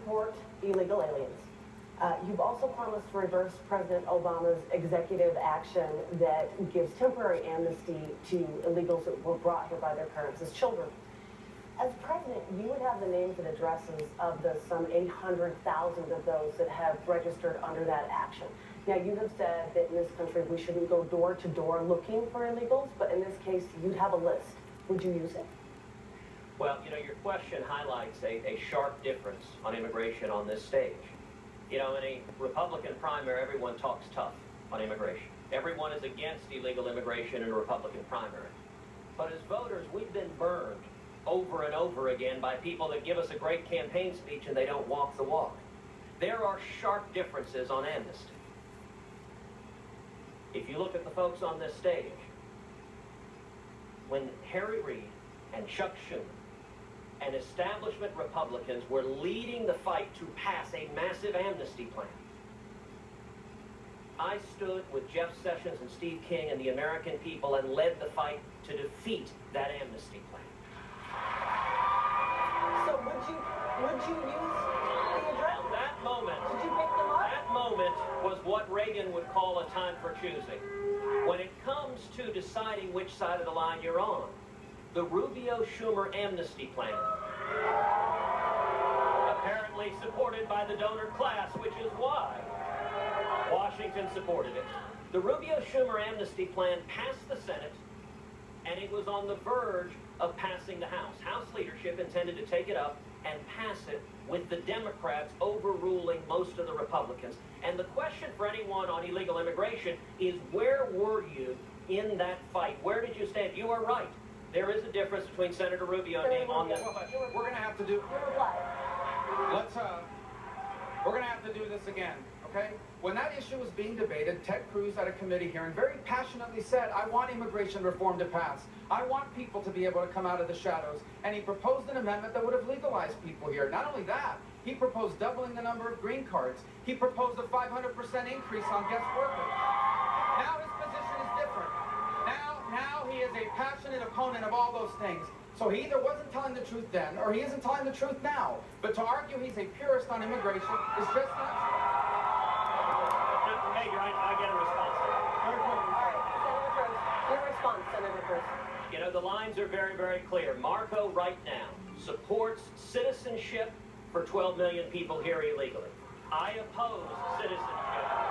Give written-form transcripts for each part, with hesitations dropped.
support illegal aliens. You've also promised to reverse President Obama's executive action that gives temporary amnesty to illegals that were brought here by their parents as children. As president, you would have the names and addresses of the some 800,000 of those that have registered under that action. Now, you have said that in this country we shouldn't go door to door looking for illegals, but in this case, you'd have a list. Would you use it? Well, you know, your question highlights a sharp difference on immigration on this stage. You know, in a Republican primary, everyone talks tough on immigration. Everyone is against illegal immigration in a Republican primary. But as voters, we've been burned over and over again by people that give us a great campaign speech and they don't walk the walk. There are sharp differences on amnesty. If you look at the folks on this stage, when Harry Reid and Chuck Schumer and establishment Republicans were leading the fight to pass a massive amnesty plan, I stood with Jeff Sessions and Steve King and the American people and led the fight to defeat that amnesty plan. So would you use the address? Now, that moment, Did you pick them up? that moment was what Reagan would call a time for choosing. When it comes to deciding which side of the line you're on, the Rubio-Schumer amnesty plan, apparently supported by the donor class, which is why Washington supported it. The Rubio-Schumer amnesty plan passed the Senate, and it was on the verge of passing the House. House leadership intended to take it up and pass it with the Democrats overruling most of the Republicans. And the question for anyone on illegal immigration is, where were you in that fight? Where did you stand? You are right. There is a difference between Senator Rubio and me on this question. We're going to have to do... We're going to have to do this again, okay? When that issue was being debated, Ted Cruz at a committee hearing very passionately said, I want immigration reform to pass. I want people to be able to come out of the shadows. And he proposed an amendment that would have legalized people here. Not only that, he proposed doubling the number of green cards. He proposed a 500% increase on guest workers. Now his position is different. Now he is a passionate opponent of all those things. So he either wasn't telling the truth then, or he isn't telling the truth now. But to argue he's a purist on immigration is just not true. Major, I get a response. Senator Cruz, your response, Senator Cruz. You know, the lines are very, very clear. Marco right now supports citizenship for 12 million people here illegally. I oppose citizenship.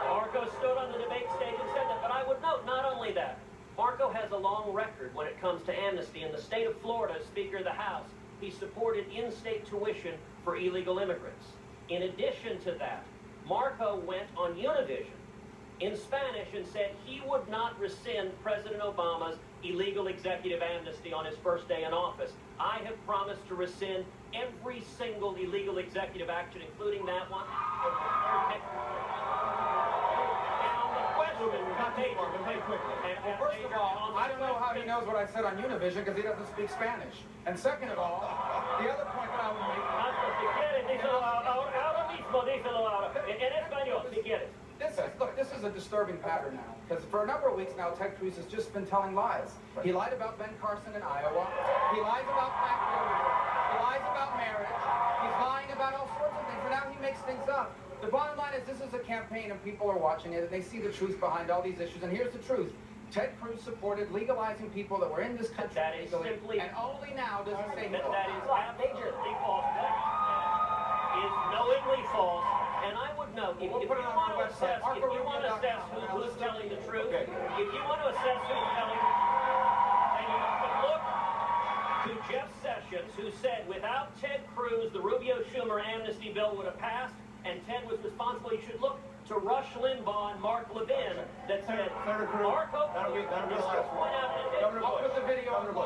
Marco stood on the debate stage and said that, but I would note not only that, Marco has a long record when it comes to amnesty. In the state of Florida, as Speaker of the House, he supported in-state tuition for illegal immigrants. In addition to that, Marco went on Univision in Spanish and said he would not rescind President Obama's illegal executive amnesty on his first day in office. I have promised to rescind every single illegal executive action, including that one. Well, first of all, I don't know how he knows what I said on Univision because he doesn't speak Spanish. And second of all, the other point that I would make... This is a disturbing pattern now. Because for a number of weeks now, Ted Cruz has just been telling lies. He lied about Ben Carson in Iowa. He lies about Black Rubio. He lies about marriage. He's lying about all sorts of things. And now he makes things up. The bottom line is this is a campaign and people are watching it and they see the truth behind all these issues. And here's the truth. Ted Cruz supported legalizing people that were in this country that is legally, simply, and only now does he say no. That is absolutely false. That is knowingly false. And I would note, if you want to assess who's telling the truth, if you want to assess who's telling the truth, then you can look to Jeff Sessions, who said without Ted Cruz, the Rubio-Schumer amnesty bill would have passed, and Ted was responsible. You should look to Rush Limbaugh and Mark Levin that said, Marco, that'll be just point out I'll put the video online.